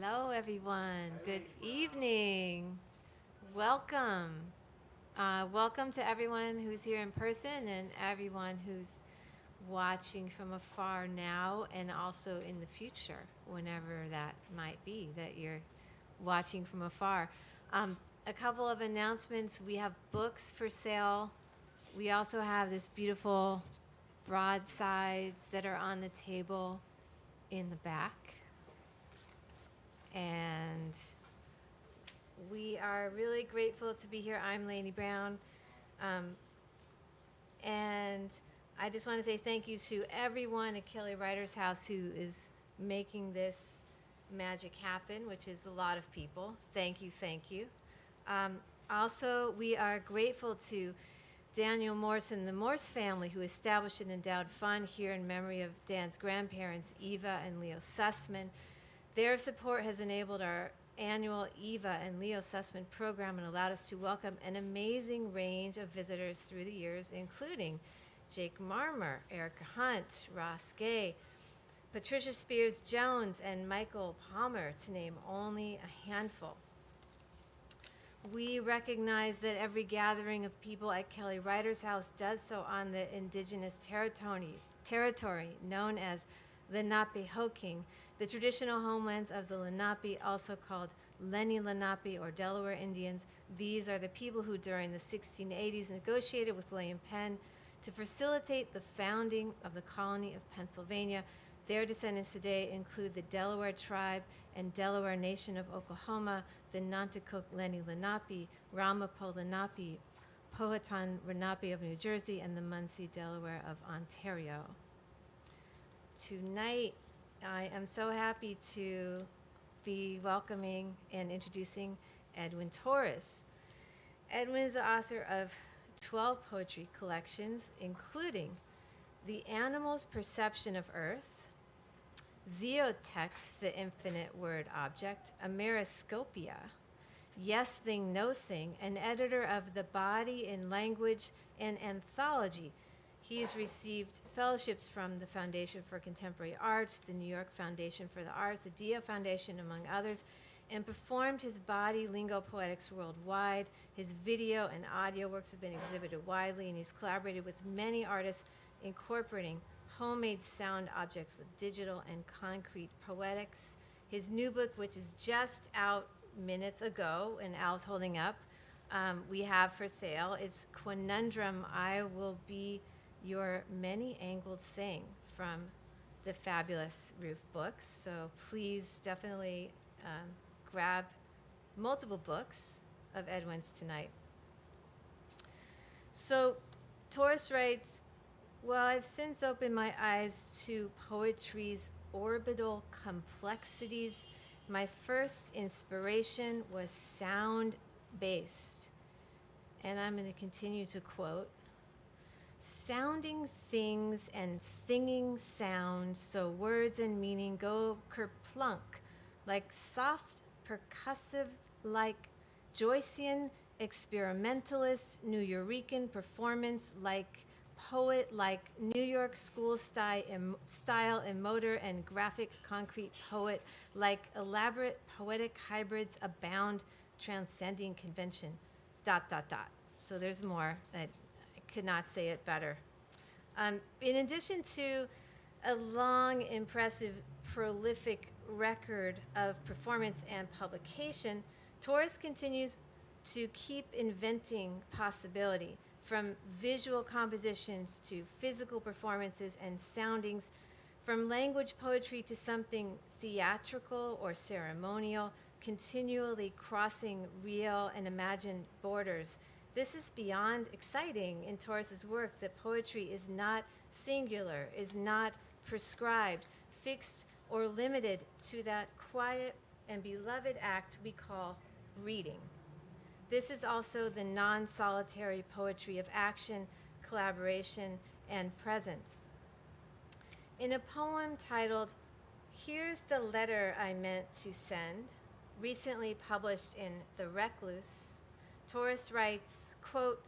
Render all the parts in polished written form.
Hello, everyone. Good evening. Welcome. Welcome to everyone who's here in person and everyone who's watching from afar now and also in the future, whenever that might be that you're watching from afar. A couple of announcements. We have books for sale. We also have this beautiful broadsides that are on the table in the back. And we are really grateful to be here. I'm Lainey Brown. And I just want to say thank you to everyone at Kelly Writers House who is making this magic happen, which is a lot of people. Thank you, thank you. Also, we are grateful to Daniel Morse and the Morse family, who established an endowed fund here in memory of Dan's grandparents, Eva and Leo Sussman. Their support has enabled our annual Eva and Leo Sussman program and allowed us to welcome an amazing range of visitors through the years, including Jake Marmer, Erica Hunt, Ross Gay, Patricia Spears Jones, and Michael Palmer, to name only a handful. We recognize that every gathering of people at Kelly Writers House does so on the indigenous territory known as Lenape-Hoking, the traditional homelands of the Lenape, also called Lenni Lenape or Delaware Indians. These are the people who during the 1680s negotiated with William Penn to facilitate the founding of the colony of Pennsylvania. Their descendants today include the Delaware tribe and Delaware Nation of Oklahoma, the Nanticoke Lenni Lenape, Ramapo Lenape, Powhatan Lenape of New Jersey, and the Munsee Delaware of Ontario. Tonight, I am so happy to be welcoming and introducing Edwin Torres. Edwin is the author of 12 poetry collections, including The Animal's Perception of Earth, Xoeteox, the Infinite Word Object, Ameriscopia, Yes Thing, No Thing, and editor of The Body in Language and Anthology. He has received fellowships from the Foundation for Contemporary Arts, the New York Foundation for the Arts, the Dia Foundation, among others, and performed his bodylingo poetics worldwide. His video and audio works have been exhibited widely, and he's collaborated with many artists incorporating homemade sound objects with digital and concrete poetics. His new book, which is just out minutes ago, and Al's holding up, we have for sale, is Quanundrum, I Will Be Your Many-Angled Thing, from the fabulous Roof Books. So please definitely grab multiple books of Edwin's tonight. So Torres writes, well, I've since opened my eyes to poetry's orbital complexities. My first inspiration was sound-based. And I'm going to continue to quote, sounding things and thinging sounds, so words and meaning go kerplunk, like soft, percussive, like Joycean, experimentalist, Nuyorican performance, like poet, like New York school style and motor and graphic concrete poet, like elaborate poetic hybrids abound, transcending convention, ... So there's more. I could not say it better. In addition to a long, impressive, prolific record of performance and publication, Torres continues to keep inventing possibility, from visual compositions to physical performances and soundings, from language poetry to something theatrical or ceremonial, continually crossing real and imagined borders. This is beyond exciting in Torres's work, that poetry is not singular, is not prescribed, fixed, or limited to that quiet and beloved act we call reading. This is also the non-solitary poetry of action, collaboration, and presence. In a poem titled, Here's the Letter I Meant to Send, recently published in The Recluse, Torres writes, quote,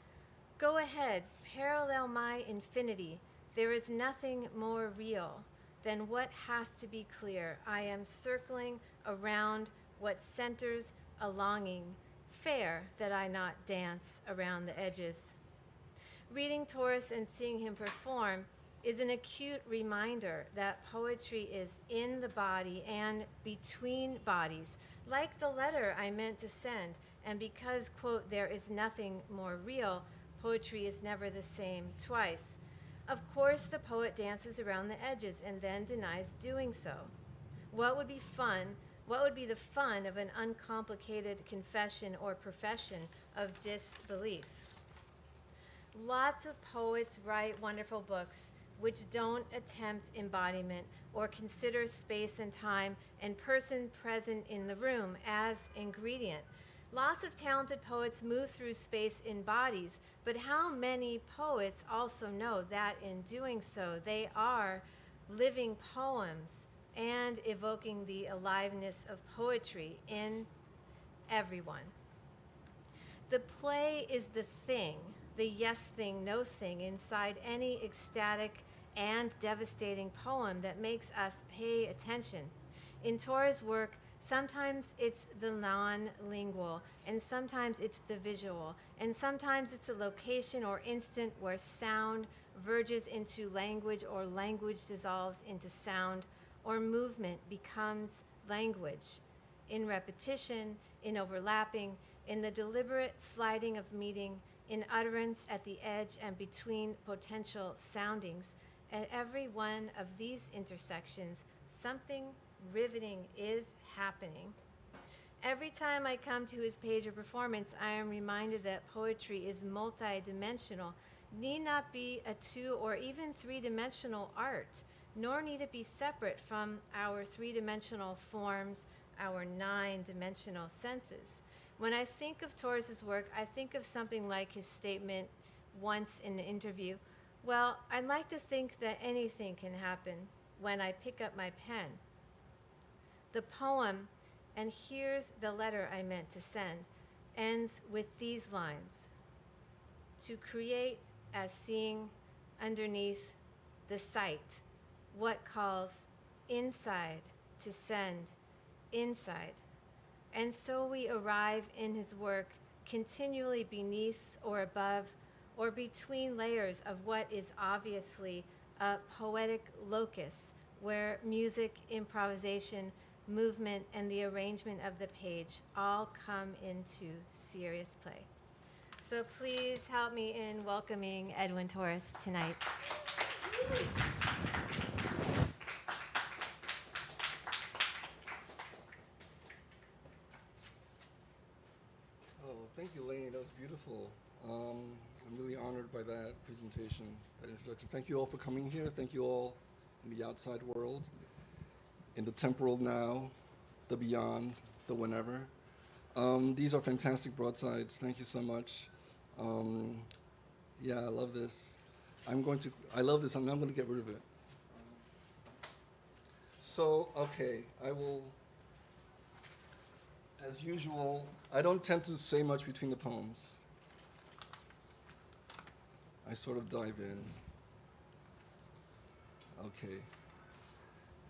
go ahead, parallel my infinity. There is nothing more real than what has to be clear. I am circling around what centers a longing, fair that I not dance around the edges. Reading Torres and seeing him perform is an acute reminder that poetry is in the body and between bodies, like the letter I meant to send. And because, quote, there is nothing more real, poetry is never the same twice. Of course, the poet dances around the edges and then denies doing so. What would be the fun of an uncomplicated confession or profession of disbelief? Lots of poets write wonderful books which don't attempt embodiment or consider space and time and person present in the room as ingredient. Lots of talented poets move through space in bodies, but how many poets also know that in doing so, they are living poems and evoking the aliveness of poetry in everyone? The play is the thing, the yes thing, no thing inside any ecstatic and devastating poem that makes us pay attention. In Torres' work, sometimes it's the non-lingual, and sometimes it's the visual, and sometimes it's a location or instant where sound verges into language or language dissolves into sound, or movement becomes language. In repetition, in overlapping, in the deliberate sliding of meaning, in utterance at the edge and between potential soundings. At every one of these intersections, something riveting is happening. Every time I come to his page or performance, I am reminded that poetry is multidimensional, need not be a 2 or even 3-dimensional art, nor need it be separate from our 3-dimensional forms, our 9-dimensional senses. When I think of Torres's work, I think of something like his statement once in an interview, well, I'd like to think that anything can happen when I pick up my pen. The poem, and here's the letter I meant to send, ends with these lines: to create as seeing underneath the sight, what calls inside to send inside. And so we arrive in his work continually beneath or above or between layers of what is obviously a poetic locus where music, improvisation, movement, and the arrangement of the page all come into serious play. So please help me in welcoming Edwin Torres tonight. Thank you, Lainey. That was beautiful. I'm really honored by that presentation, that introduction. Thank you all for coming here. Thank you all in the outside world, in the temporal now, the beyond, the whenever. These are fantastic broadsides. Thank you so much. Yeah, I love this. I love this, and I'm going to get rid of it. So, okay, I will, as usual, I don't tend to say much between the poems. I sort of dive in. Okay.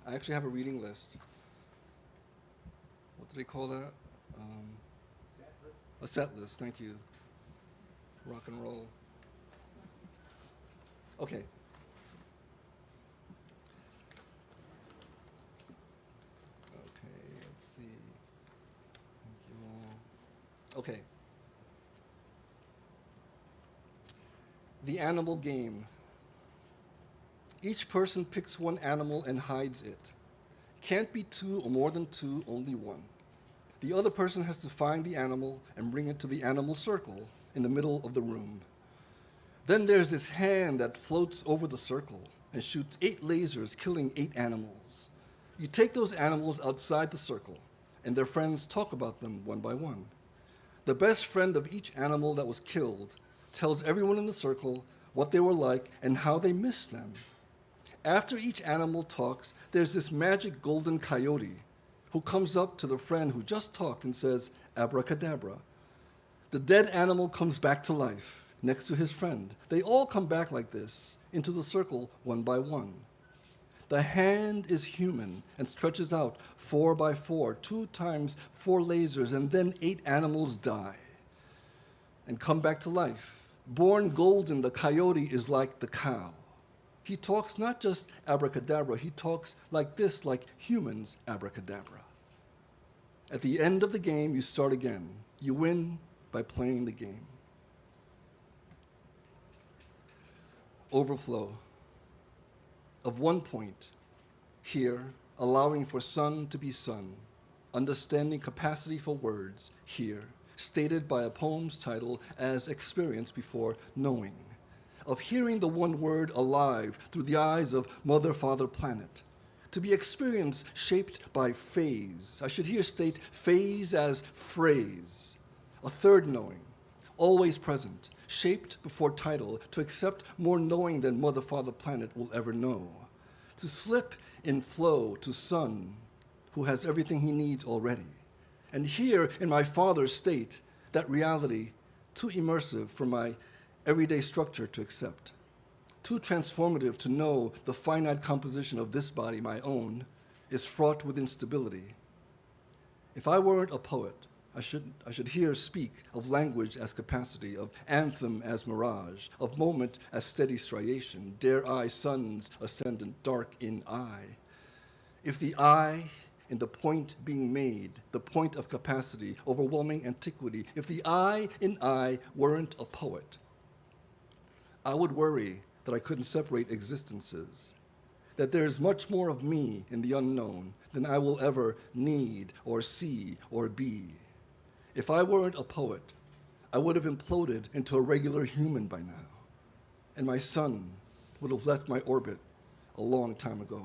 I actually have a reading list. What do they call that? Set list? A set list, thank you. Rock and roll. Okay. Okay, let's see. Thank you all. Okay. The animal game. Each person picks one animal and hides it. Can't be two or more than two, only one. The other person has to find the animal and bring it to the animal circle in the middle of the room. Then there's this hand that floats over the circle and shoots 8 lasers, killing 8 animals. You take those animals outside the circle, and their friends talk about them one by one. The best friend of each animal that was killed tells everyone in the circle what they were like and how they missed them. After each animal talks, there's this magic golden coyote who comes up to the friend who just talked and says, abracadabra. The dead animal comes back to life next to his friend. They all come back like this, into the circle one by one. The hand is human and stretches out 4 by 4, 2 times 4 lasers, and then 8 animals die and come back to life. Born golden, the coyote is like the cow. He talks not just abracadabra, he talks like this, like humans abracadabra. At the end of the game, you start again. You win by playing the game. Overflow. Of one point, here, allowing for sun to be sun, understanding capacity for words, here, stated by a poem's title as experience before knowing, of hearing the one word alive through the eyes of mother, father, planet, to be experience shaped by phase. I should here state phase as phrase, a third knowing, always present, shaped before title, to accept more knowing than mother, father, planet will ever know, to slip in flow to sun, who has everything he needs already. And here in my father's state, that reality, too immersive for my everyday structure to accept, too transformative to know the finite composition of this body, my own, is fraught with instability. If I weren't a poet, I should here speak of language as capacity, of anthem as mirage, of moment as steady striation, dare I sun's ascendant dark in eye. If the I in the point being made, the point of capacity, overwhelming antiquity, if the I in I weren't a poet, I would worry that I couldn't separate existences, that there is much more of me in the unknown than I will ever need or see or be. If I weren't a poet, I would have imploded into a regular human by now, and my sun would have left my orbit a long time ago.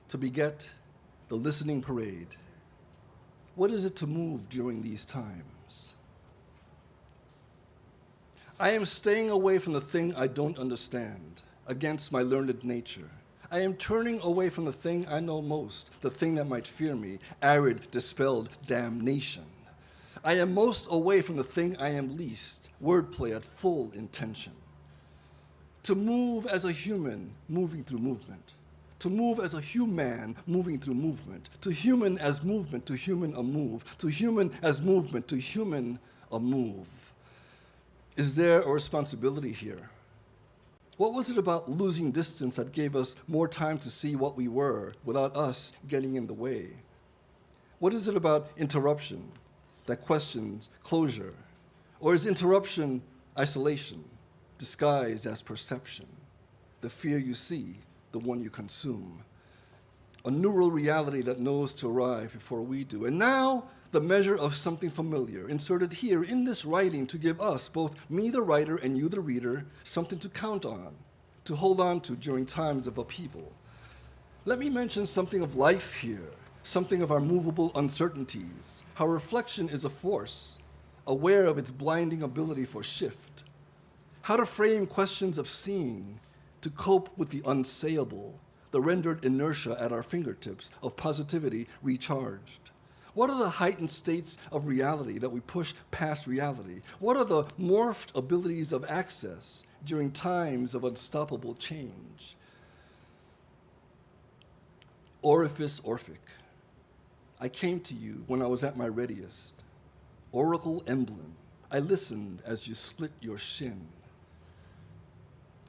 To beget the listening parade, what is it to move during these times? I am staying away from the thing I don't understand, against my learned nature. I am turning away from the thing I know most, the thing that might fear me, arid, dispelled damnation. I am most away from the thing I am least, wordplay at full intention. To move as a human, moving through movement. To move as a human, moving through movement. To human as movement, to human a move. To human as movement, to human a move. Is there a responsibility here? What was it about losing distance that gave us more time to see what we were without us getting in the way? What is it about interruption that questions closure? Or is interruption isolation, disguised as perception? The fear you see, the one you consume. A neural reality that knows to arrive before we do. And now, the measure of something familiar, inserted here in this writing to give us, both me the writer and you the reader, something to count on, to hold on to during times of upheaval. Let me mention something of life here, something of our movable uncertainties, how reflection is a force, aware of its blinding ability for shift, how to frame questions of seeing, to cope with the unsayable, the rendered inertia at our fingertips, of positivity recharged. What are the heightened states of reality that we push past reality? What are the morphed abilities of access during times of unstoppable change? Orifice Orphic. I came to you when I was at my readiest. Oracle emblem. I listened as you split your shin.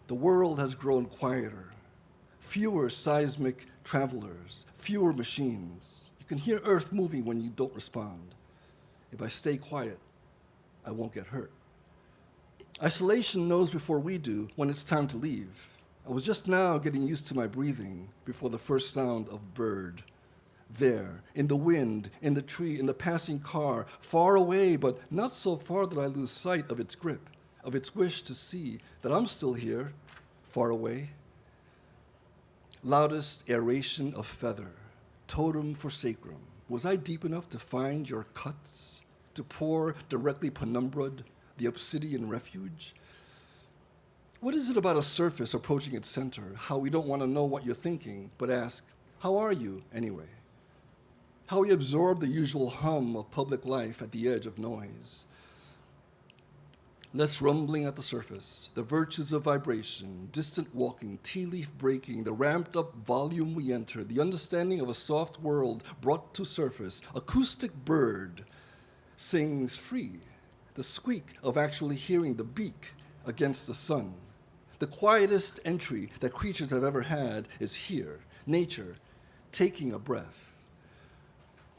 The world has grown quieter. Fewer seismic travelers, fewer machines. You can hear Earth moving when you don't respond. If I stay quiet, I won't get hurt. Isolation knows before we do when it's time to leave. I was just now getting used to my breathing before the first sound of bird. There, in the wind, in the tree, in the passing car, far away, but not so far that I lose sight of its grip, of its wish to see that I'm still here, far away. Loudest aeration of feather. Totem for sacrum. Was I deep enough to find your cuts? To pour directly penumbra'd, the obsidian refuge? What is it about a surface approaching its center, how we don't want to know what you're thinking, but ask, how are you anyway? How we absorb the usual hum of public life at the edge of noise. Less rumbling at the surface, the virtues of vibration, distant walking, tea leaf breaking, the ramped up volume we enter, the understanding of a soft world brought to surface. Acoustic bird sings free, the squeak of actually hearing the beak against the sun. The quietest entry that creatures have ever had is here, nature, taking a breath.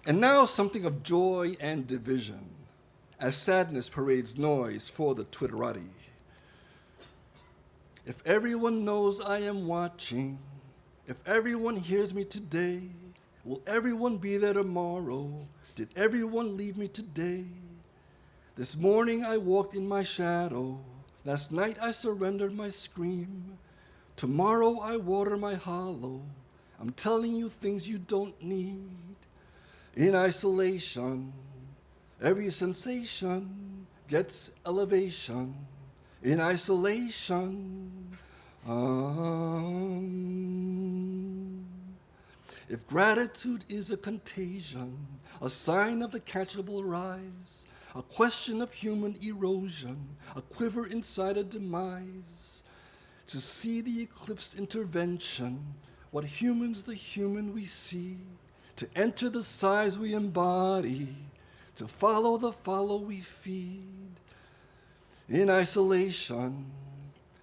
And now something of joy and division, as sadness parades noise for the Twitterati. If everyone knows I am watching, if everyone hears me today, will everyone be there tomorrow? Did everyone leave me today? This morning I walked in my shadow. Last night I surrendered my scream. Tomorrow I water my hollow. I'm telling you things you don't need. In isolation, every sensation gets elevation. In isolation, if gratitude is a contagion, a sign of the catchable rise, a question of human erosion, a quiver inside a demise, to see the eclipse intervention, what humans the human we see, to enter the size we embody, to follow the follow we feed. In isolation,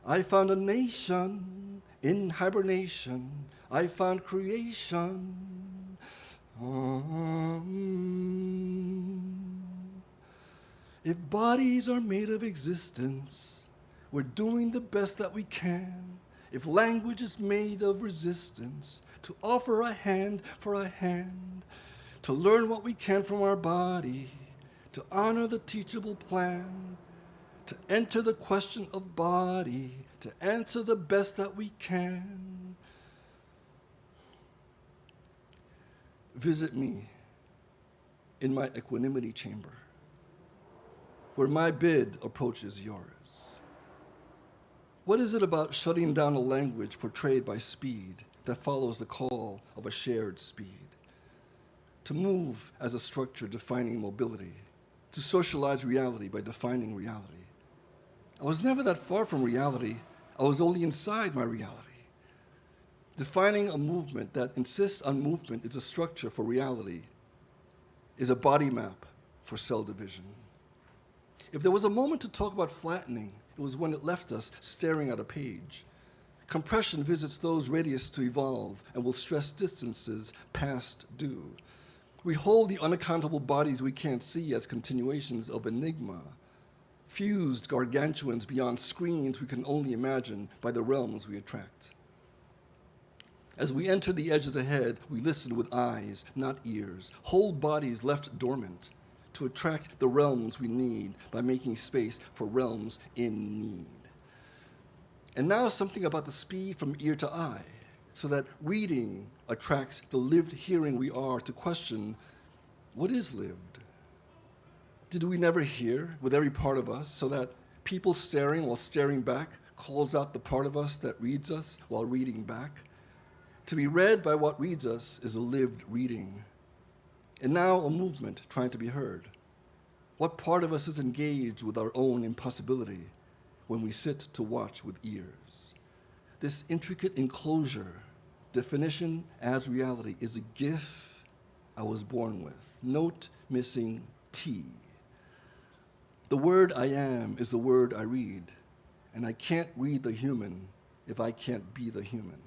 I found a nation. In hibernation, I found creation. If bodies are made of existence, we're doing the best that we can. If language is made of resistance, to offer a hand for a hand, to learn what we can from our body, to honor the teachable plan, to enter the question of body, to answer the best that we can. Visit me in my equanimity chamber, where my bid approaches yours. What is it about shutting down a language portrayed by speed that follows the call of a shared speed? To move as a structure defining mobility, to socialize reality by defining reality. I was never that far from reality. I was only inside my reality. Defining a movement that insists on movement is a structure for reality, is a body map for cell division. If there was a moment to talk about flattening, it was when it left us staring at a page. Compression visits those radius to evolve and will stress distances past due. We hold the unaccountable bodies we can't see as continuations of enigma, fused gargantuans beyond screens we can only imagine by the realms we attract. As we enter the edges ahead, we listen with eyes, not ears, whole bodies left dormant to attract the realms we need by making space for realms in need. And now something about the speed from ear to eye, so that reading attracts the lived hearing we are to question, what is lived? Did we never hear with every part of us, so that people staring while staring back calls out the part of us that reads us while reading back? To be read by what reads us is a lived reading. And now a movement trying to be heard. What part of us is engaged with our own impossibility when we sit to watch with ears? This intricate enclosure, definition as reality, is a gift I was born with. Note missing T. The word I am is the word I read, and I can't read the human if I can't be the human.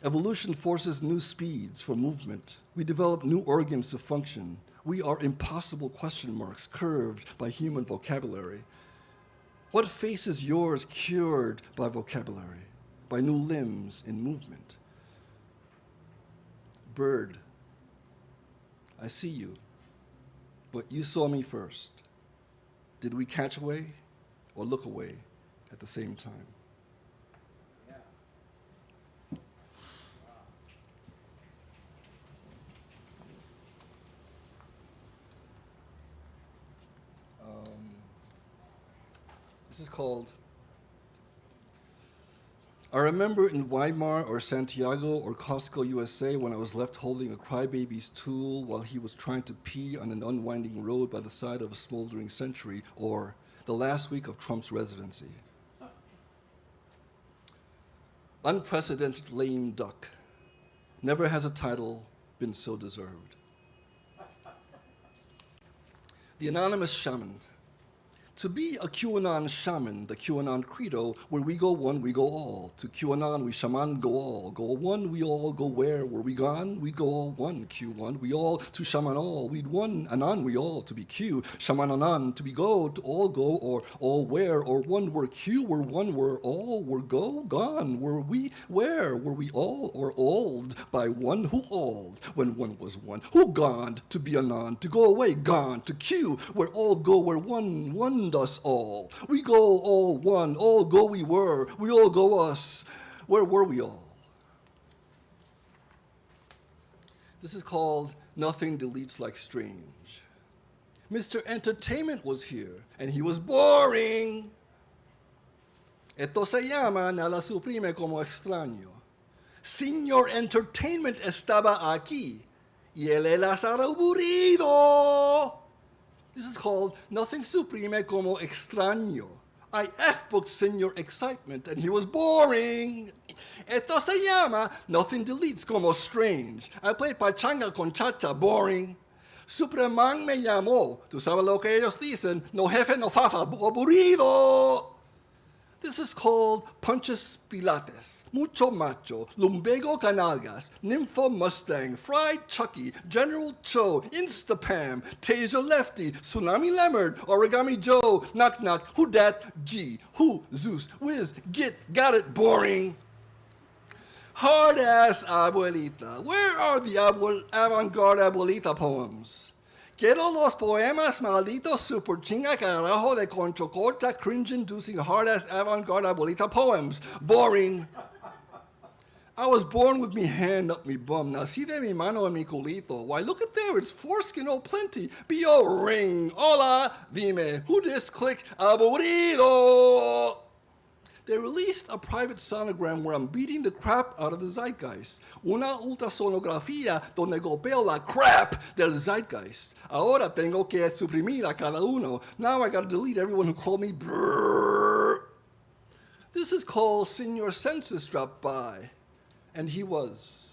Evolution forces new speeds for movement. We develop new organs to function. We are impossible question marks curved by human vocabulary. What face is yours cured by vocabulary, by new limbs in movement? Bird, I see you, but you saw me first. Did we catch away or look away at the same time? This is called, I remember in Weimar or Santiago or Costco, USA, when I was left holding a crybaby's tool while he was trying to pee on an unwinding road by the side of a smoldering century, or the last week of Trump's residency. Unprecedented lame duck. Never has a title been so deserved. The anonymous shaman. To be a QAnon shaman, the QAnon credo, where we go one, we go all. To QAnon, we shaman go all. Go one, we all go where? Were we gone? We go all one. Q1, we all to shaman all. We'd one, anon, we all to be Q. Shaman anon, to be go, to all go, or all where, or one were Q, were one, were all, were go, gone. Were we where? Were we all, or old by one who old? When one was one, who gone to be anon, to go away, gone to Q, where all go, where one us all. We go all one, all go we were, we all go us. Where were we all? This is called Nothing Deletes Like Strange. Mr. Entertainment was here, and he was boring. Esto se llama nada suprime como extraño. Señor Entertainment estaba aquí, y él era aburrido. This is called Nothing Supreme como Extraño. I F-booked Señor Excitement, and he was boring. Esto se llama Nothing Deletes como Strange. I played pachanga con chacha, boring. Superman me llamó. Tú sabes lo que ellos dicen. No jefe, no fafa, aburrido. This is called Punches Pilates, Mucho Macho, Lumbago Canalgas, Nympho Mustang, Fried Chucky, General Cho, Instapam, Taser Lefty, Tsunami Leonard, Origami Joe, Knock Knock, Who Dat, G, Who, Zeus, Whiz, Git, Got It, Boring. Hard-ass abuelita. Where are the avant-garde abuelita poems? Quiero los poemas malditos super chinga carajo de concho corta cringe-inducing hard-ass avant-garde abuelita poems. Boring. I was born with me hand up me bum. Nací de mi mano en mi culito. Why, look at there, it's foreskin oh plenty. B.O. ring. Hola, dime. Who this click? Aburrido. They released a private sonogram where I'm beating the crap out of the zeitgeist. Una ultrasonografía donde golpeo la crap del zeitgeist. Ahora tengo que suprimir a cada uno. Now I gotta delete everyone who called me brrrr. This is called Senor Census dropped by. And he was.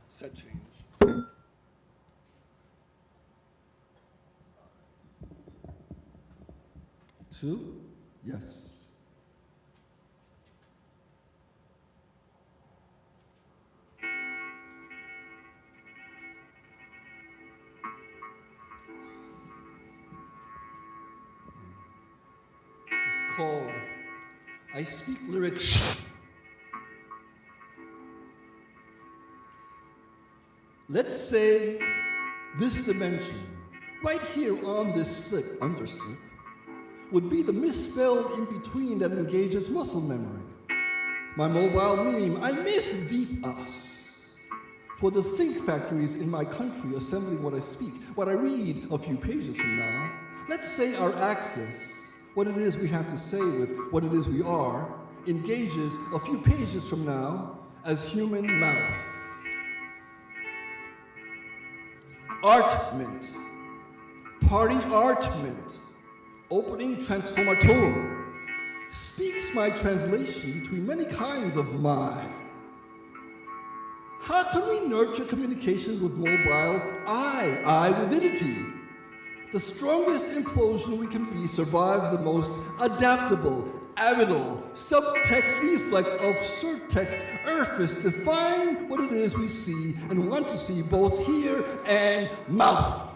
Set change. 2, yes. It's called I Speak Lyrics. Let's say this dimension, right here on this slip, underslip, would be the misspelled in-between that engages muscle memory. My mobile meme, I miss deep us. For the think factories in my country assembling what I speak, what I read a few pages from now, let's say our access, what it is we have to say with what it is we are, engages a few pages from now as human mouth. Artment, party artment, opening transformator, speaks my translation between many kinds of my. How can we nurture communications with mobile I validity? The strongest implosion we can be survives the most adaptable, avidal, subtext reflect of surtext urfist define what it is we see and want to see both here and mouth.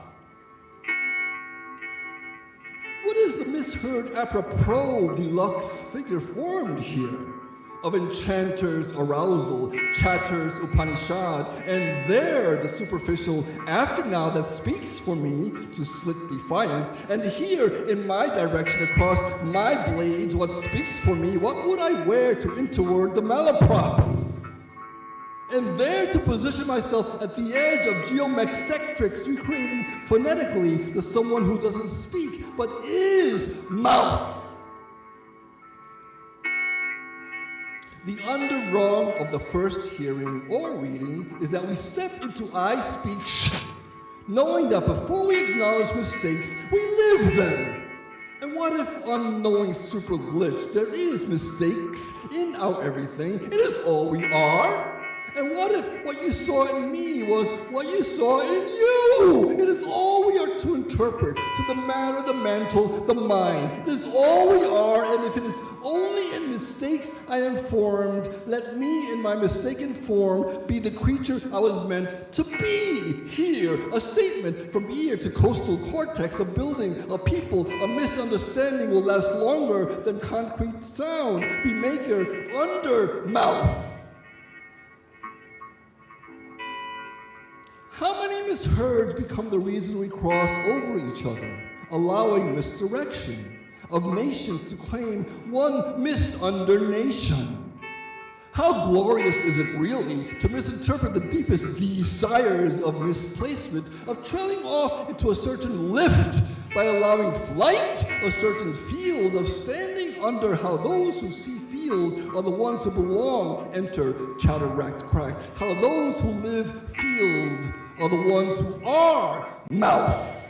What is the misheard apropos deluxe figure formed here? Of enchanters, arousal, chatters, Upanishad, and there the superficial after now that speaks for me to slick defiance, and here in my direction across my blades what speaks for me, what would I wear to interword the malaprop? And there to position myself at the edge of geomexectrics, recreating phonetically the someone who doesn't speak, but is mouth. The underrung of the first hearing or reading is that we step into I speak shit, knowing that before we acknowledge mistakes, we live them. And what if unknowing super glitch, there is mistakes in our everything, it is all we are? And what if what you saw in me was what you saw in you? It is all we are to interpret, to the matter, the mental, the mind. It is all we are, and if it is only in mistakes I am formed, let me in my mistaken form be the creature I was meant to be. Here, a statement from ear to coastal cortex, a building, a people, a misunderstanding will last longer than concrete sound. Be maker under mouth. How many misheards become the reason we cross over each other, allowing misdirection of nations to claim one misunder-nation? How glorious is it really to misinterpret the deepest desires of misplacement, of trailing off into a certain lift by allowing flight, a certain field, of standing under how those who see field are the ones who belong, enter chatter-racked crack, how those who live field are the ones who are mouth.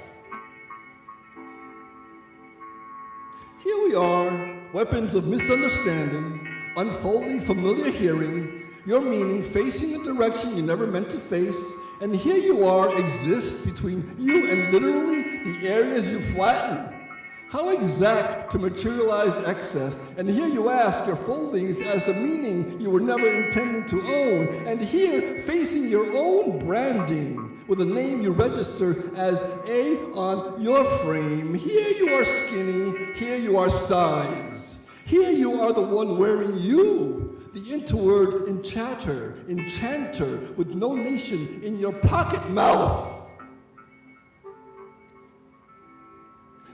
Here we are, weapons of misunderstanding, unfolding familiar hearing, your meaning facing the direction you never meant to face, and here you are, exist between you and literally the areas you flatten. How exact to materialize excess, and here you ask your foldings as the meaning you were never intending to own, and here facing your own branding with a name you register as A on your frame. Here you are skinny, here you are size. Here you are the one wearing you, the interword enchanter with no nation in your pocket mouth.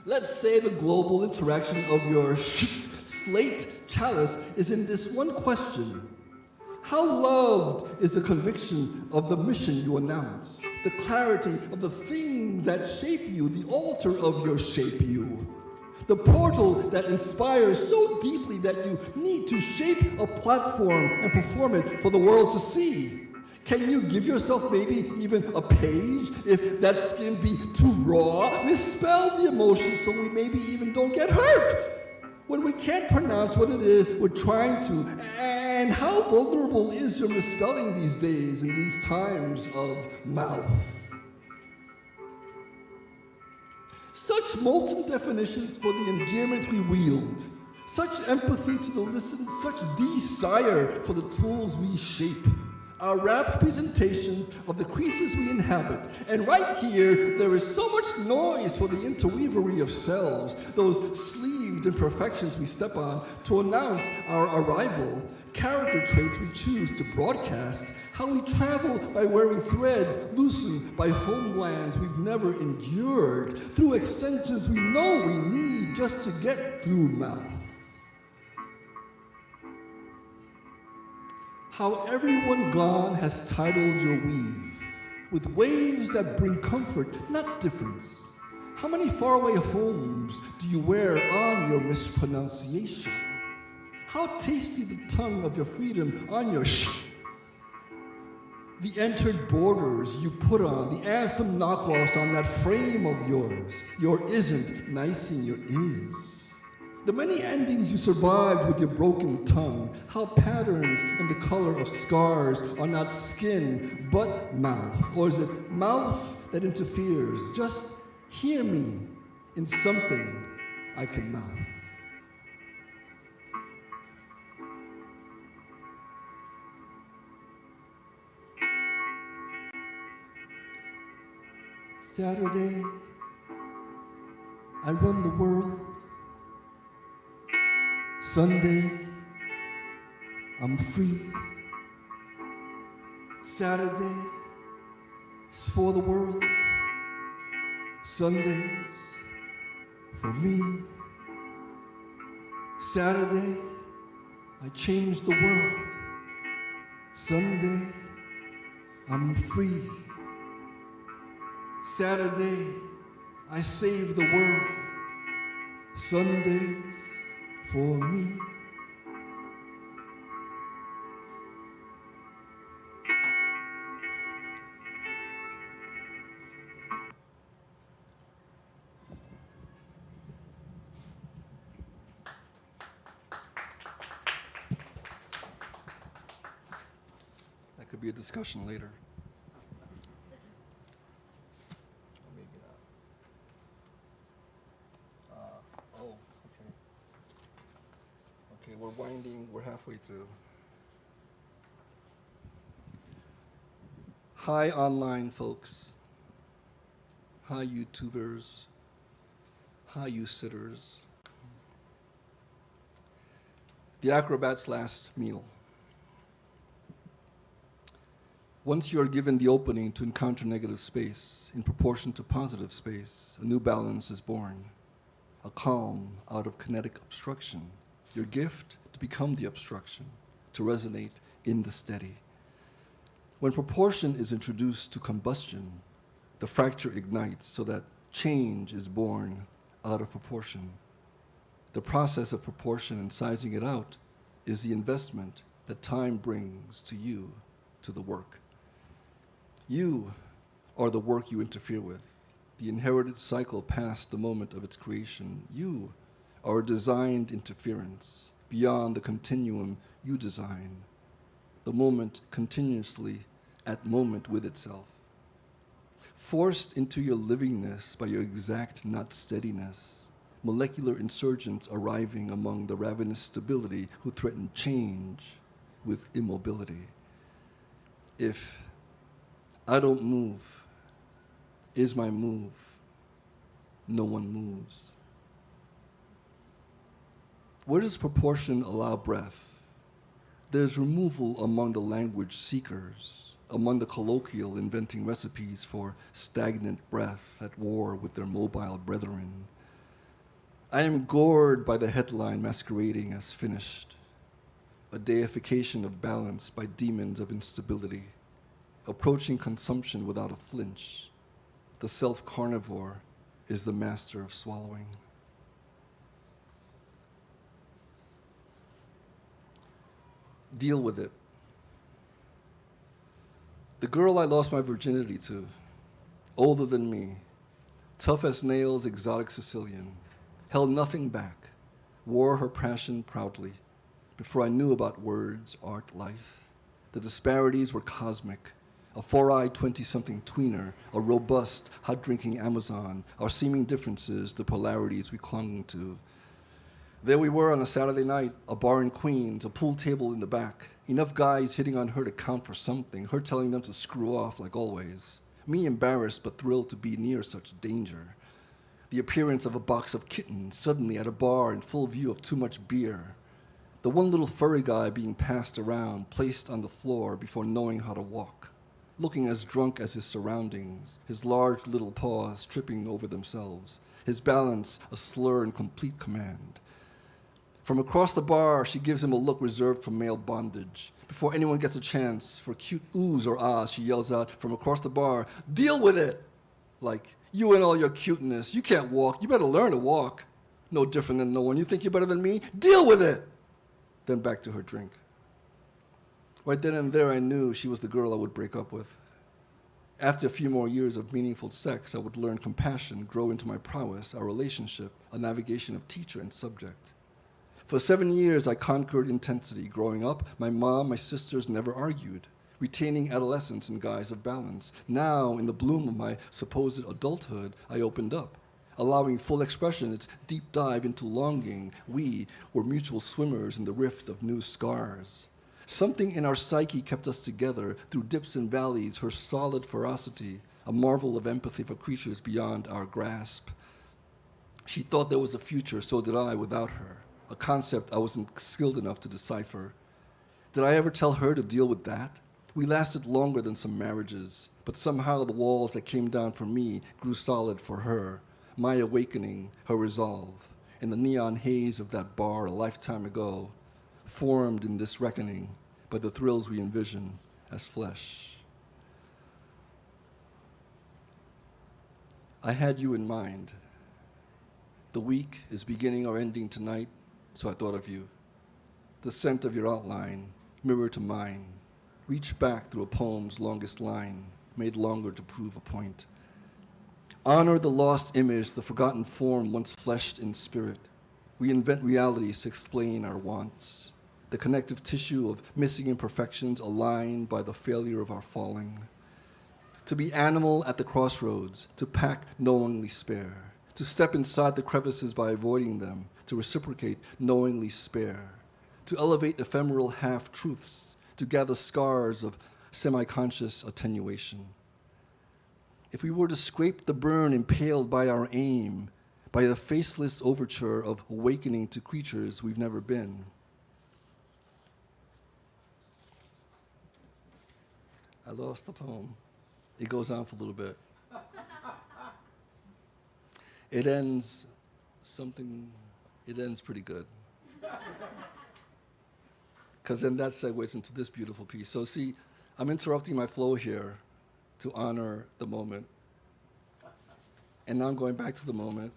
Let's say the global interaction of your slate chalice is in this one question. How loved is the conviction of the mission you announce, the clarity of the thing that shape you, the altar of your shape you, the portal that inspires so deeply that you need to shape a platform and perform it for the world to see? Can you give yourself maybe even a page if that skin be too raw? Misspell the emotions so we maybe even don't get hurt when we can't pronounce what it is we're trying to. And how vulnerable is your misspelling these days in these times of mouth? Such molten definitions for the endearments we wield, such empathy to the listened, such desire for the tools we shape. Our rapt presentations of the creases we inhabit. And right here, there is so much noise for the interweavery of selves, those sleeved imperfections we step on to announce our arrival, character traits we choose to broadcast, how we travel by wearing threads loosened by homelands we've never endured, through extensions we know we need just to get through mouth. How everyone gone has titled your weave, with waves that bring comfort, not difference. How many faraway homes do you wear on your mispronunciation? How tasty the tongue of your freedom on your the entered borders you put on, the anthem knockoffs on that frame of yours, your isn't nice in your is. The many endings you survived with your broken tongue, how patterns and the color of scars are not skin, but mouth. Or is it mouth that interferes? Just hear me in something I can mouth. Saturday, I run the world. Sunday, I'm free. Saturday is for the world. Sundays for me. Saturday, I change the world. Sunday, I'm free. Saturday, I save the world. Sundays for me. could be a discussion later. Or maybe not. Oh, okay. Okay, we're halfway through. Hi, online folks. Hi, YouTubers. Hi, you sitters. The acrobat's last meal. Once you are given the opening to encounter negative space in proportion to positive space, a new balance is born, a calm out of kinetic obstruction, your gift to become the obstruction, to resonate in the steady. When proportion is introduced to combustion, the fracture ignites so that change is born out of proportion. The process of proportion and sizing it out is the investment that time brings to you, to the work. You are the work you interfere with, the inherited cycle past the moment of its creation. You are a designed interference beyond the continuum you design, the moment continuously at moment with itself. Forced into your livingness by your exact not steadiness, molecular insurgents arriving among the ravenous stability who threaten change with immobility. If I don't move, is my move, no one moves. Where does proportion allow breath? There's removal among the language seekers, among the colloquial inventing recipes for stagnant breath at war with their mobile brethren. I am gored by the headline masquerading as finished, a deification of balance by demons of instability, approaching consumption without a flinch. The self-carnivore is the master of swallowing. Deal with it. The girl I lost my virginity to, older than me, tough as nails, exotic Sicilian, held nothing back, wore her passion proudly. Before I knew about words, art, life, the disparities were cosmic. A four-eyed 20-something tweener, a robust, hot-drinking Amazon, our seeming differences, the polarities we clung to. There we were on a Saturday night, a bar in Queens, a pool table in the back, enough guys hitting on her to count for something, her telling them to screw off like always. Me embarrassed but thrilled to be near such danger. The appearance of a box of kittens suddenly at a bar in full view of too much beer. The one little furry guy being passed around, placed on the floor before knowing how to walk, looking as drunk as his surroundings, his large little paws tripping over themselves, his balance a slur in complete command. From across the bar, she gives him a look reserved for male bondage. Before anyone gets a chance for cute oohs or ahs, she yells out from across the bar, "Deal with it!" Like, you and all your cuteness, you can't walk, you better learn to walk. No different than no one, you think you're better than me? Deal with it! Then back to her drink. Right then and there, I knew she was the girl I would break up with. After a few more years of meaningful sex, I would learn compassion, grow into my prowess, our relationship, a navigation of teacher and subject. For 7 years, I conquered intensity. Growing up, my mom, my sisters never argued, retaining adolescence in guise of balance. Now, in the bloom of my supposed adulthood, I opened up, allowing full expression, its deep dive into longing. We were mutual swimmers in the rift of new scars. Something in our psyche kept us together through dips and valleys, her solid ferocity, a marvel of empathy for creatures beyond our grasp. She thought there was a future, so did I without her, a concept I wasn't skilled enough to decipher. Did I ever tell her to deal with that? We lasted longer than some marriages, but somehow the walls that came down for me grew solid for her, my awakening, her resolve. In the neon haze of that bar a lifetime ago, formed in this reckoning by the thrills we envision as flesh. I had you in mind. The week is beginning or ending tonight, so I thought of you. The scent of your outline, mirror to mine, reach back through a poem's longest line, made longer to prove a point. Honor the lost image, the forgotten form once fleshed in spirit. We invent realities to explain our wants. the connective tissue of missing imperfections aligned by the failure of our falling. To be animal at the crossroads, to pack knowingly spare, to step inside the crevices by avoiding them, to reciprocate knowingly spare, to elevate ephemeral half-truths, to gather scars of semi-conscious attenuation. If we were to scrape the burn impaled by our aim, by the faceless overture of awakening to creatures we've never been. I lost the poem. It goes on for a little bit. It ends pretty good. Because then that segues into this beautiful piece. So see, I'm interrupting my flow here to honor the moment. And now I'm going back to the moment.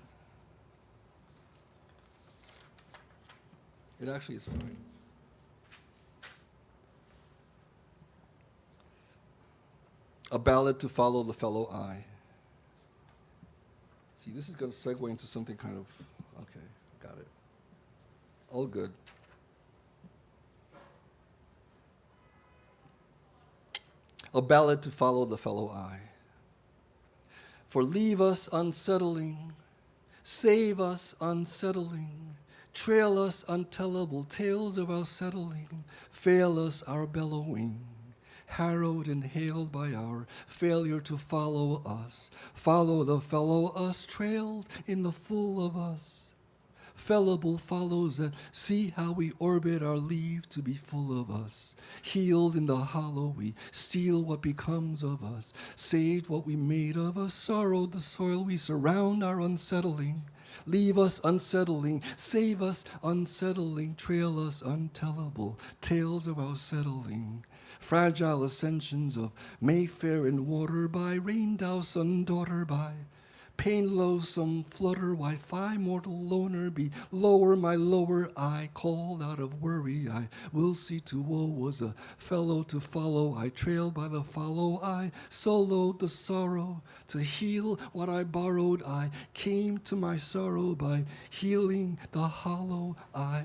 It actually is fine. A ballad to follow the fellow eye. See, this is going to segue into something kind of, okay, got it. All good. A ballad to follow the fellow eye. For leave us unsettling, save us unsettling, trail us untellable tales of our settling, fail us our bellowing, harrowed and hailed by our failure to follow us, follow the fellow us trailed in the full of us. Fallible follows that see how we orbit our leave to be full of us. Healed in the hollow, we steal what becomes of us. Saved what we made of us. Sorrowed the soil we surround our unsettling. Leave us unsettling, save us unsettling, trail us untellable, tales of our settling. Fragile ascensions of Mayfair and water by, rain douse and daughter by. Pain loathsome flutter, Wi-Fi mortal loner be lower my lower eye, called out of worry I will see to woe was a fellow to follow, I trailed by the follow I soloed the sorrow to heal what I borrowed, I came to my sorrow by healing the hollow eye.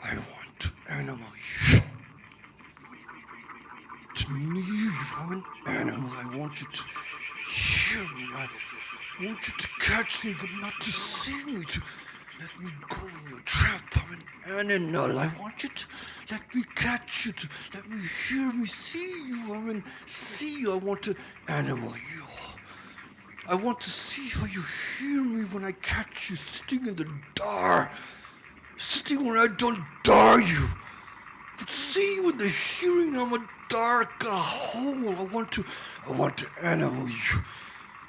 I want to animal you. To me, I'm an animal. I want you to hear me. I want you to catch me, but not to see me. To let me go in your trap. I'm an animal. I want you to let me catch you. To let me hear me, see you. I'm an see you. I want to animal you. I want to see how you hear me when I catch you sitting in the dark. Sitting where I don't dar you. But see with the hearing I'm a dark hole. I want to animal you.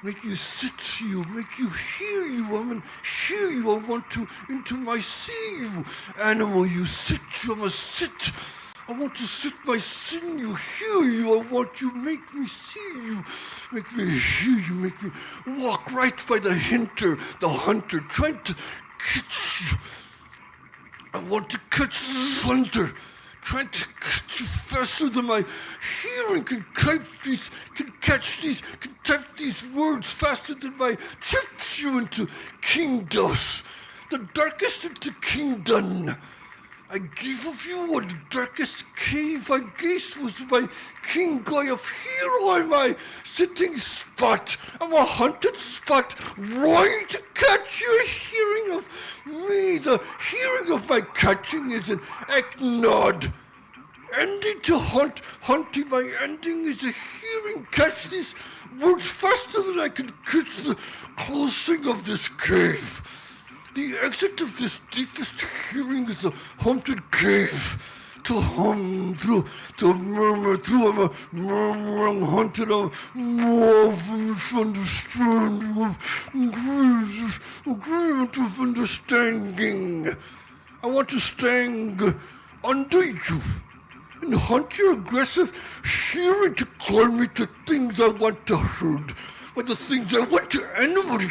Make you sit you, make you hear you. I'm gonna hear you. I want to into my see you. Animal you, sit you, I'm a sit. I want to sit my sin you, hear you. I want you, make me see you. Make me hear you, make me walk right by the hunter, trying to catch you. I want to catch the thunder, trying to catch you faster than my hearing can type these words faster than my trips you into king dust, the darkest into kingdom. I gave of you on the darkest cave I gazed was my king guy of here on my sitting spot. I'm a haunted spot, roaring to catch your hearing of me. The hearing of my catching is an eknod. Ending to hunt, hunting my ending is a hearing. Catch these words faster than I can catch the closing of this cave. The exit of this deepest hearing is a haunted cave. To hum through, to murmur through, I'm a murmuring haunted, a marvelous understanding of agreement of understanding. I want to stand under you and hunt your aggressive hearing to call me to things I want to hurt, but the things I want to envy.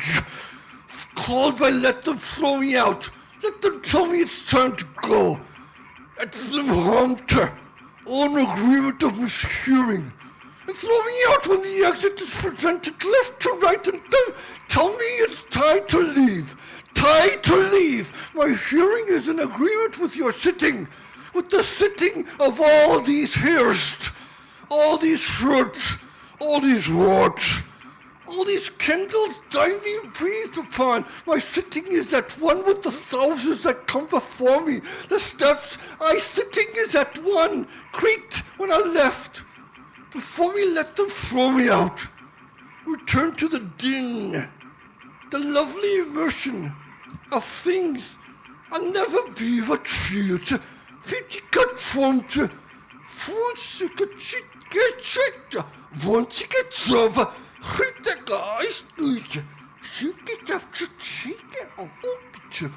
Called by let them throw me out. Let them tell me it's time to go. Let them hunter on agreement of mishearing. And throw me out when the exit is presented left to right and then tell me it's time to leave. Time to leave. My hearing is in agreement with your sitting. With the sitting of all these hairs. All these shirts. All these rods. All these candles diving breathed upon. My sitting is at one with the thousands that come before me. The steps I sitting is at one, creaked when I left. Before me let them throw me out. Return to the din, the lovely immersion of things I'll never be what feels. Fitikat fonte, fonsikachit, vonsikachova. Chytega istujcie, szybkie w czycie, o wódcie.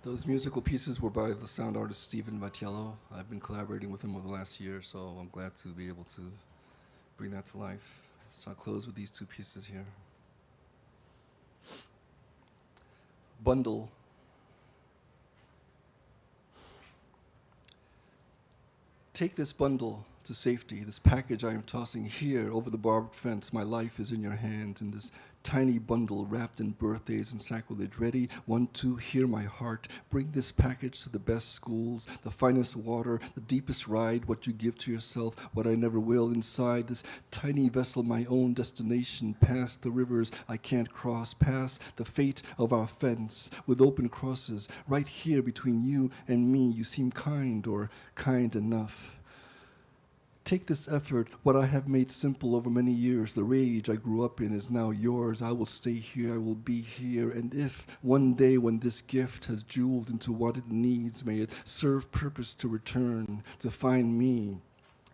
Those musical pieces were by the sound artist Stephen Vatiello. I've been collaborating with him over the last year, so I'm glad to be able to bring that to life. So I'll close with these two pieces here. Bundle. Take this bundle to safety, this package I am tossing here over the barbed fence. My life is in your hands in this tiny bundle wrapped in birthdays and sacrilege. Ready, 1, 2, hear my heart. Bring this package to the best schools, the finest water, the deepest ride, what you give to yourself, what I never will. Inside this tiny vessel, my own destination, past the rivers I can't cross, past the fate of our fence with open crosses. Right here between you and me, you seem kind or kind enough. Take this effort, what I have made simple over many years. The rage I grew up in is now yours. I will stay here, I will be here. And if one day when this gift has jeweled into what it needs, may it serve purpose to return, to find me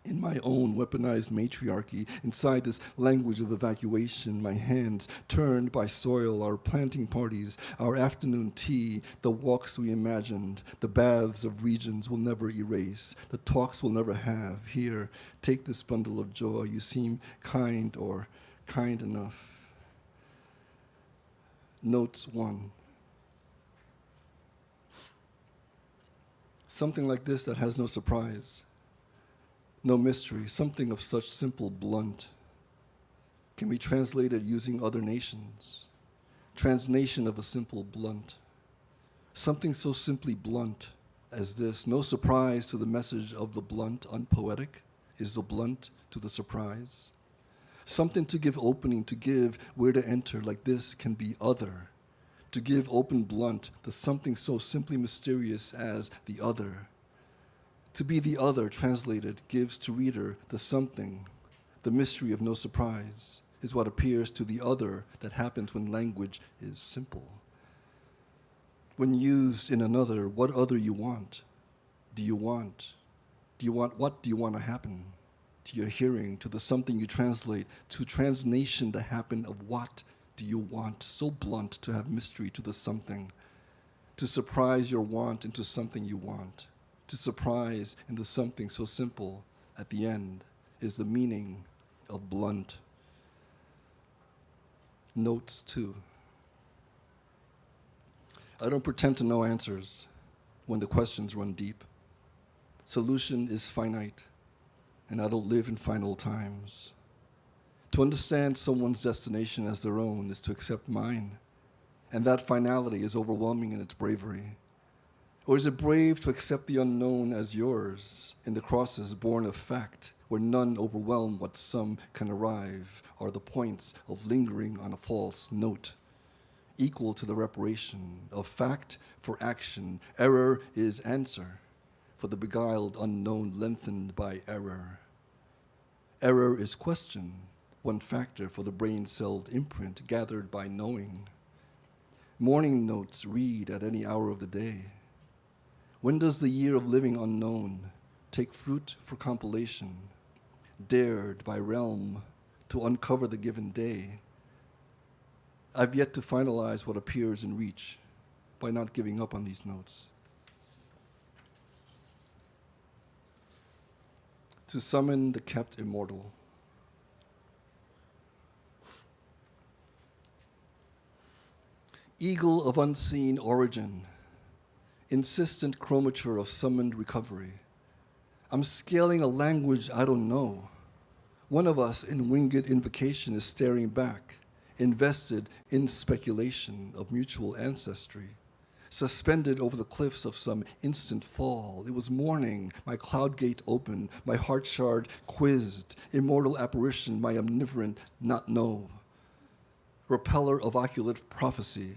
in my own weaponized matriarchy, inside this language of evacuation, my hands turned by soil, our planting parties, our afternoon tea, the walks we imagined, the baths of regions we'll never erase, the talks we'll never have. Here, take this bundle of joy. You seem kind or kind enough. Notes 1. Something like this that has no surprise. No mystery, something of such simple blunt can be translated using other nations. Translation of a simple blunt. Something so simply blunt as this. No surprise to the message of the blunt. Unpoetic is the blunt to the surprise. something to give opening, to give where to enter, like this can be other, to give open blunt, the something so simply mysterious as the other. To be the other, translated, gives to reader the something, the mystery of no surprise, is what appears to the other that happens when language is simple. When used in another, what other you want? Do you want? What do you want to happen? To your hearing, to the something you translate, to translation the happen of what do you want? So blunt to have mystery to the something, to surprise your want into something you want, to surprise in the something so simple at the end is the meaning of blunt. Notes 2. I don't pretend to know answers when the questions run deep. Solution is finite, and I don't live in final times. To understand someone's destination as their own is to accept mine, and that finality is overwhelming in its bravery. Or is it brave to accept the unknown as yours in the crosses born of fact, where none overwhelm what some can arrive, are the points of lingering on a false note, equal to the reparation of fact for action. Error is answer for the beguiled unknown lengthened by error. Error is question, one factor for the brain-celled imprint gathered by knowing. Morning notes read at any hour of the day. When does the year of living unknown take fruit for compilation, dared by realm to uncover the given day? I've yet to finalize what appears in reach by not giving up on these notes. To summon the kept immortal. Eagle of unseen origin, insistent chromature of summoned recovery. I'm scaling a language I don't know. One of us in winged invocation is staring back, invested in speculation of mutual ancestry. Suspended over the cliffs of some instant fall. It was morning, my cloud gate open, my heart shard quizzed, immortal apparition, my omnivorent not know. Repeller of oculate prophecy.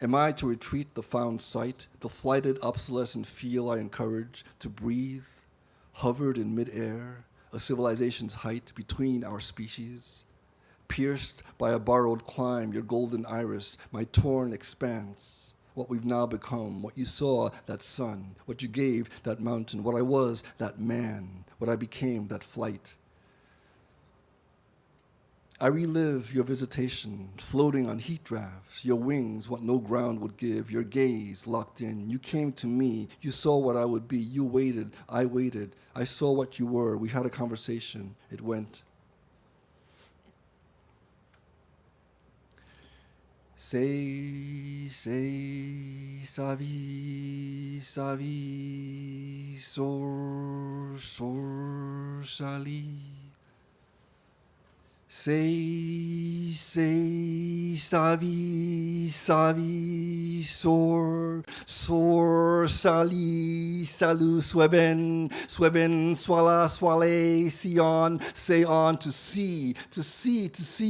Am I to retreat the found sight, the flighted obsolescent feel I encourage, to breathe, hovered in midair, a civilization's height between our species? Pierced by a borrowed climb, your golden iris, my torn expanse, what we've now become, what you saw, that sun, what you gave, that mountain, what I was, that man, what I became, that flight. I relive your visitation, floating on heat drafts, your wings, what no ground would give, your gaze locked in. You came to me, you saw what I would be, you waited, I saw what you were, we had a conversation, it went. Say, sa vie, sor, sali. Say, sa vie, sor, sali, salu, sueben, swala, swale, sion, say on, to see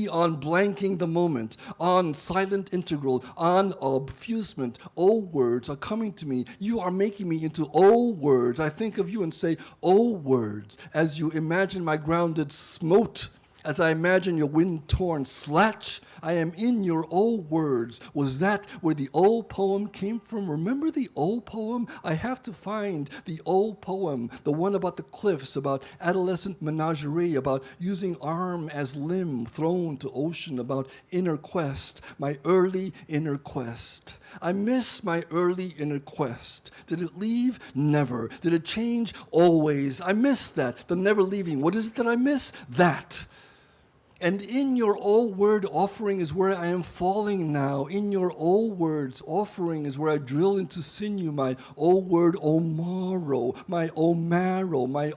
on blanking the moment, on silent integral, on obfusement. O words are coming to me. You are making me into O words. I think of you and say, O words, as you imagine my grounded smote. As I imagine your wind-torn slatch, I am in your O words. Was that where the O poem came from? Remember the O poem? I have to find the O poem, the one about the cliffs, about adolescent menagerie, about using arm as limb thrown to ocean, about inner quest, my early inner quest. I miss my early inner quest. Did it leave? Never. Did it change? Always. I miss that, the never leaving. What is it that I miss? That. And in your O word offering is where I am falling now. In your O words offering is where I drill into sinew, my O word omaro, my O marrow, my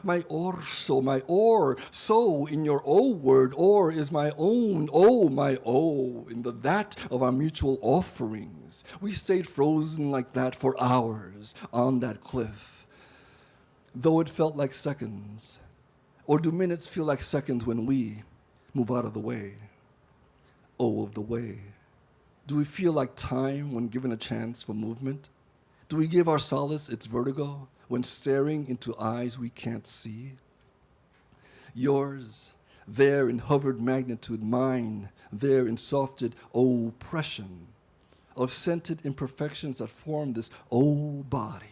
my orso, my or. So in your O word, or is my own, oh, my O, in the that of our mutual offerings. We stayed frozen like that for hours on that cliff. Though it felt like seconds, Or do minutes feel like seconds when we move out of the way? Oh, of the way. Do we feel like time when given a chance for movement? Do we give our solace its vertigo when staring into eyes we can't see? Yours, there in hovered magnitude, mine, there in softed oppression of scented imperfections that form this body,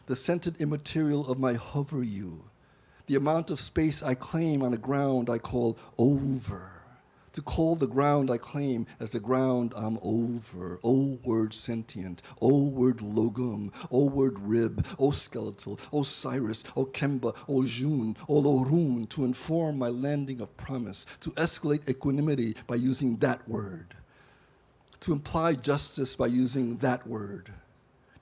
the scented immaterial of my hover you, the amount of space I claim on a ground I call over. To call the ground I claim as the ground I'm over. O word sentient, O word logum, O word rib, O skeletal, Osiris, O Kemba, O Jun, O Lorun, to inform my landing of promise, to escalate equanimity by using that word, to imply justice by using that word,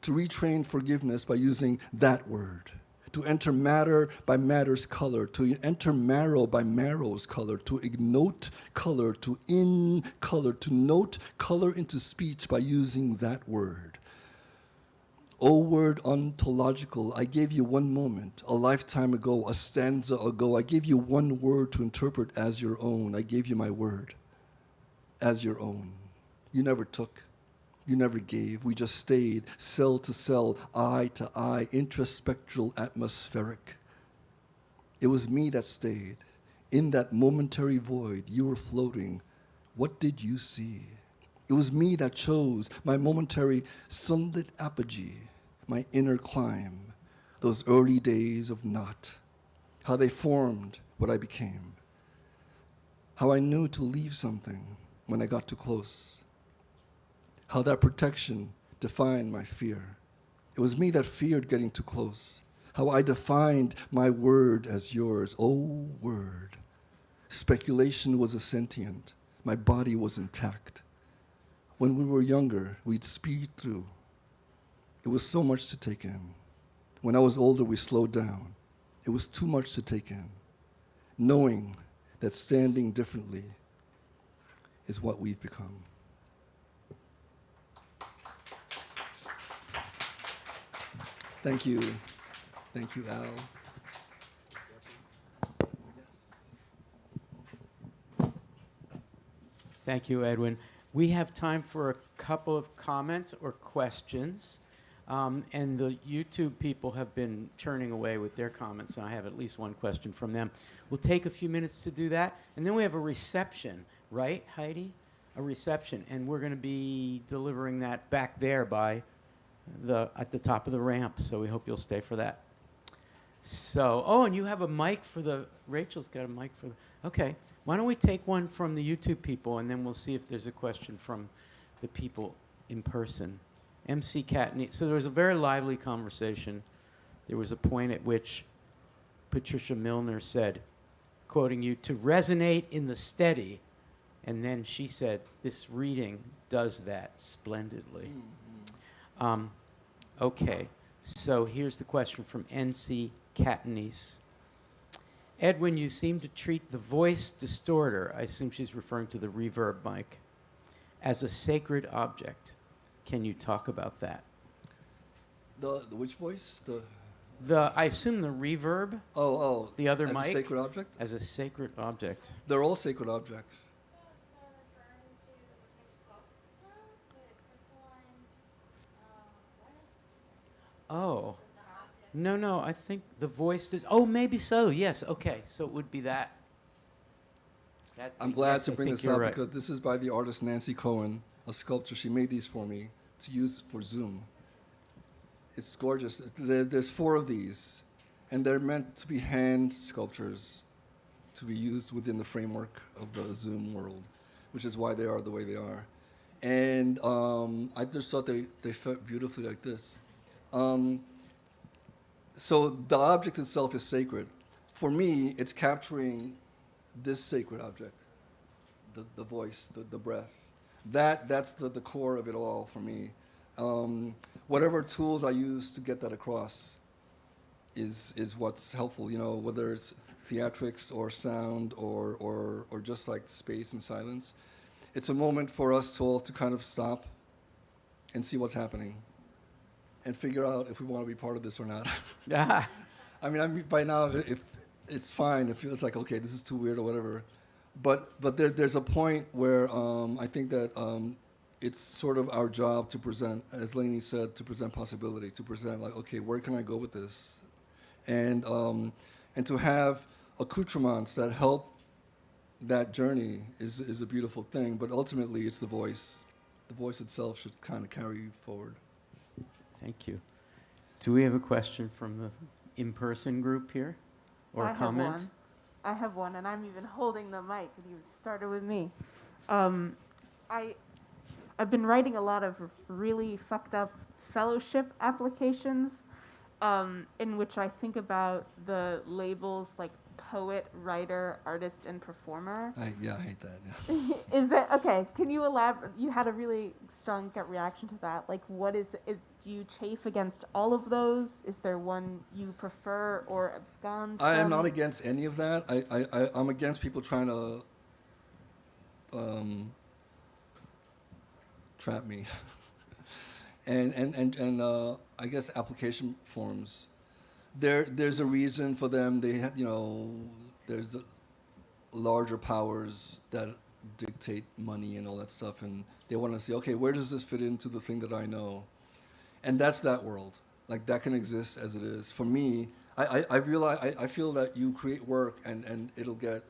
to retrain forgiveness by using that word, to enter matter by matter's color, to enter marrow by marrow's color, to ignote color, to in color, to note color into speech by using that word. O word ontological, I gave you one moment, a lifetime ago, a stanza ago. I gave you one word to interpret as your own. I gave you my word as your own. You never took. You never gave. We just stayed, cell to cell, eye to eye, introspectral, atmospheric. It was me that stayed. In that momentary void, you were floating. What did you see? It was me that chose my momentary sunlit apogee, my inner climb, those early days of not, how they formed what I became, how I knew to leave something when I got too close, how that protection defined my fear. It was me that feared getting too close, how I defined my word as yours. Oh, word. Speculation was a sentient. My body was intact. When we were younger, we'd speed through. It was so much to take in. When I was older, we slowed down. It was too much to take in. Knowing that standing differently is what we've become. Thank you. Thank you, Al. Thank you, Edwin. We have time for a couple of comments or questions. And the YouTube people have been churning away with their comments, and I have at least one question from them. We'll take a few minutes to do that, and then we have a reception, right, Heidi? A reception, and we're going to be delivering that back there by at the top of the ramp, so we hope you'll stay for that. So, and you have a mic for Rachel's got a mic for okay. Why don't we take one from the YouTube people, and then we'll see if there's a question from the people in person. MC Catney. So there was a very lively conversation. There was a point at which Patricia Milner said, quoting you, to resonate in the steady. And then she said, this reading does that splendidly. Mm-hmm. Okay, so here's the question from NC Catnies. Edwin, you seem to treat the voice distorter, I assume she's referring to the reverb mic, as a sacred object. Can you talk about that? The which voice? I assume the reverb. Oh. The other mic? mic. As a sacred object? As a sacred object. They're all sacred objects. Oh. No, I think the voice is... maybe so, yes. Okay, so it would be that. I'm glad to bring this up because this is by the artist Nancy Cohen, a sculptor. She made these for me to use for Zoom. It's gorgeous. There's 4 of these, and they're meant to be hand sculptures to be used within the framework of the Zoom world, which is why they are the way they are. And I just thought they fit beautifully like this. So the object itself is sacred. For me, it's capturing this sacred object, the voice, the breath. That's the core of it all for me. Whatever tools I use to get that across is what's helpful, whether it's theatrics or sound or just like space and silence. It's a moment for us all to kind of stop and see what's happening and figure out if we want to be part of this or not. I mean, by now, it's fine. It feels like, okay, this is too weird or whatever. But there's a point where I think that it's sort of our job to present, as Lainey said, to present possibility, to present like, okay, where can I go with this? And to have accoutrements that help that journey is a beautiful thing. But ultimately, it's the voice. The voice itself should kind of carry you forward. Thank you. Do we have a question from the in-person group here? Or a comment? I have one, and I'm even holding the mic, and you started with me. I've been writing a lot of really fucked up fellowship applications, in which I think about the labels like poet, writer, artist, and performer. I hate that. Yeah. Is that okay? Can you elaborate? You had a really strong gut reaction to that. Like, what is do you chafe against all of those? Is there one you prefer or abscond from? I am not against any of that. I'm against people trying to trap me. and I guess application forms. There's a reason for them. There's larger powers that dictate money and all that stuff, and they want to see, okay, where does this fit into the thing that I know? And that's that world. Like, that can exist as it is. For me, I feel that you create work and it'll get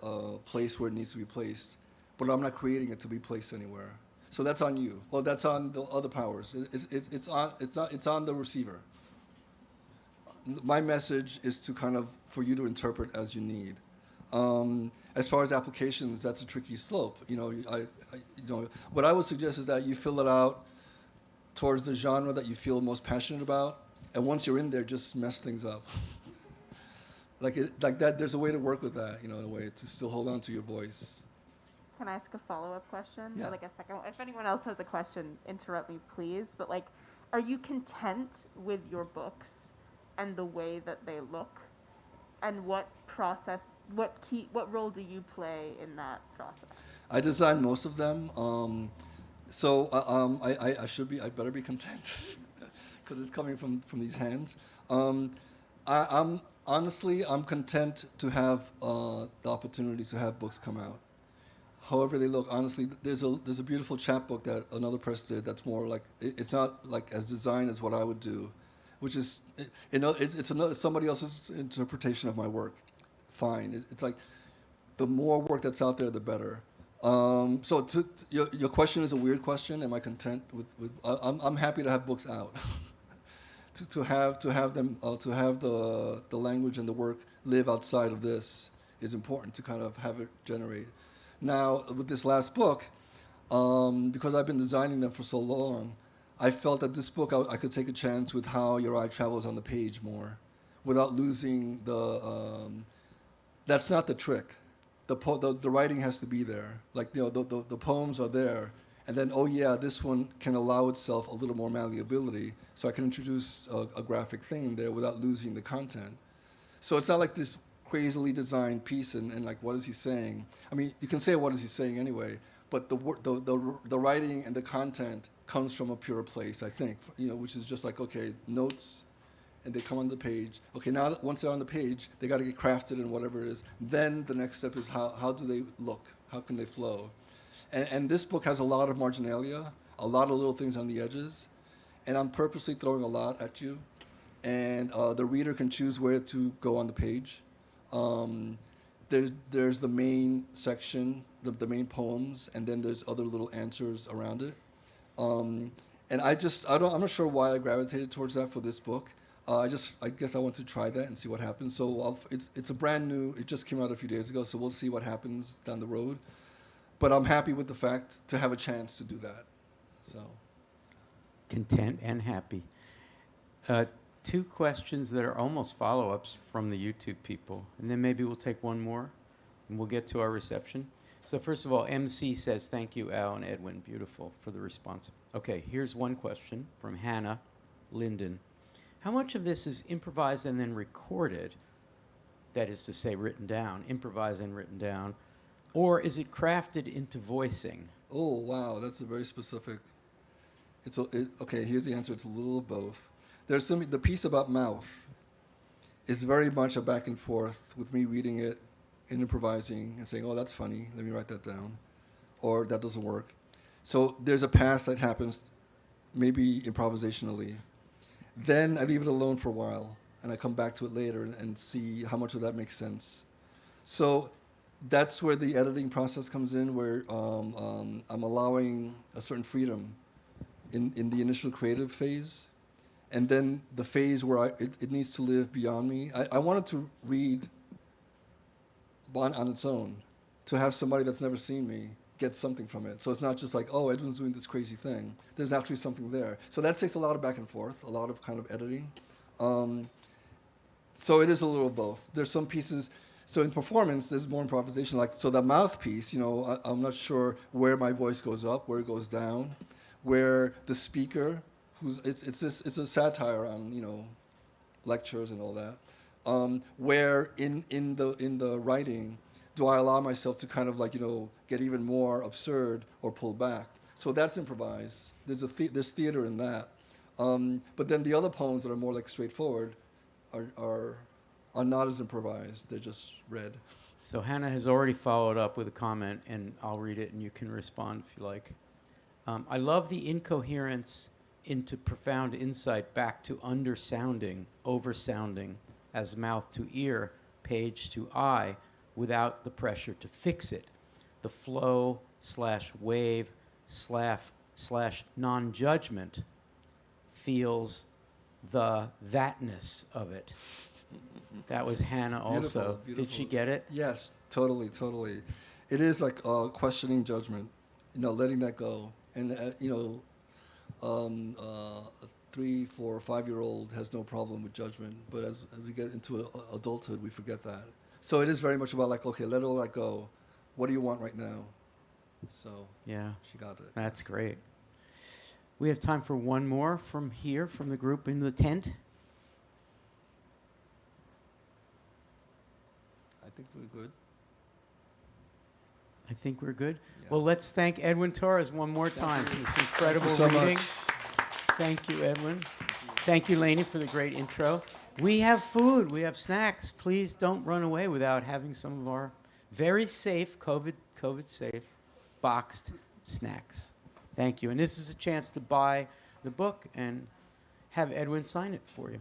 placed where it needs to be placed, but I'm not creating it to be placed anywhere. So that's on you. Well, that's on the other powers. It's on the receiver. My message is to kind of, for you to interpret as you need. As far as applications, that's a tricky slope. What I would suggest is that you fill it out towards the genre that you feel most passionate about, and once you're in there, just mess things up. like that. There's a way to work with that, in a way to still hold on to your voice. Can I ask a follow-up question? Yeah. Or like a second one? If anyone else has a question, interrupt me, please. But like, are you content with your books and the way that they look? And what role do you play in that process? I designed most of them, I better be content because it's coming from these hands. I'm content to have the opportunity to have books come out. However they look, honestly, there's a beautiful chapbook that another press did that's more like, it's not like as designed as what I would do, which is, it's somebody else's interpretation of my work. Fine. It's like, the more work that's out there, the better. So your question is a weird question. Am I content with I'm happy to have books out. to have the language and the work live outside of this is important to kind of have it generate. Now, with this last book, because I've been designing them for so long, I felt that this book, I could take a chance with how your eye travels on the page more without losing the... that's not the trick. The writing has to be there. Like, the poems are there. And then, this one can allow itself a little more malleability, so I can introduce a graphic thing in there without losing the content. So it's not like this crazily designed piece and like, what is he saying? I mean, you can say what is he saying anyway, but the writing and the content comes from a pure place, I think, which is just like, okay, notes, and they come on the page. Okay, now that once they're on the page, they got to get crafted and whatever it is. Then the next step is how do they look? How can they flow? And this book has a lot of marginalia, a lot of little things on the edges, and I'm purposely throwing a lot at you. And the reader can choose where to go on the page. There's the main section, the main poems, and then there's other little answers around it. And I'm not sure why I gravitated towards that for this book. I guess I want to try that and see what happens. So it's a brand new, it just came out a few days ago, so we'll see what happens down the road. But I'm happy with the fact to have a chance to do that. So. Content and happy. Two questions that are almost follow-ups from the YouTube people, and then maybe we'll take one more, and we'll get to our reception. So first of all, MC says, thank you, Al and Edwin. Beautiful for the response. Okay, here's one question from Hannah Linden. How much of this is improvised and then recorded, that is to say written down, improvised and written down, or is it crafted into voicing? Oh, wow, that's a very specific. Okay, here's the answer. It's a little of both. There's the piece about mouth it's very much a back and forth with me reading it and improvising and saying, oh, that's funny, let me write that down. Or that doesn't work. So there's a pass that happens maybe improvisationally. Then I leave it alone for a while, and I come back to it later and see how much of that makes sense. So that's where the editing process comes in, where I'm allowing a certain freedom in the initial creative phase, and then the phase where it needs to live beyond me. I wanted to read on its own, to have somebody that's never seen me get something from it. So it's not just like, oh, Edwin's doing this crazy thing. There's actually something there. So that takes a lot of back and forth, a lot of kind of editing. So it is a little of both. There's some pieces. So in performance, there's more improvisation. Like, so the mouthpiece, I'm not sure where my voice goes up, where it goes down, where the speaker, it's a satire on, lectures and all that. Where in the writing, do I allow myself to kind of get even more absurd or pull back? So that's improvised. There's theater in that. But then the other poems that are more straightforward are not as improvised. They're just read. So Hannah has already followed up with a comment, and I'll read it, and you can respond if you like. I love the incoherence into profound insight back to undersounding, oversounding, as mouth to ear, page to eye, without the pressure to fix it. The flow / wave / non-judgment feels the thatness of it. That was Hannah also. Beautiful. Did she get it? Yes, totally. It is like questioning judgment, letting that go. And, a 3, 4, 5-year-old has no problem with judgment, but as we get into adulthood, we forget that. So it is very much about okay, let all that go. What do you want right now? So Yeah, she got it. that's great. We have time for one more from here, from the group in the tent. I think we're good. I think we're good. Yeah. Well, let's thank Edwin Torres one more time for this incredible Thank you so reading. much. Thank you, Edwin. Thank you, Lainey, for the great intro. We have food. We have snacks. Please don't run away without having some of our very safe, COVID-safe, boxed snacks. Thank you. And this is a chance to buy the book and have Edwin sign it for you.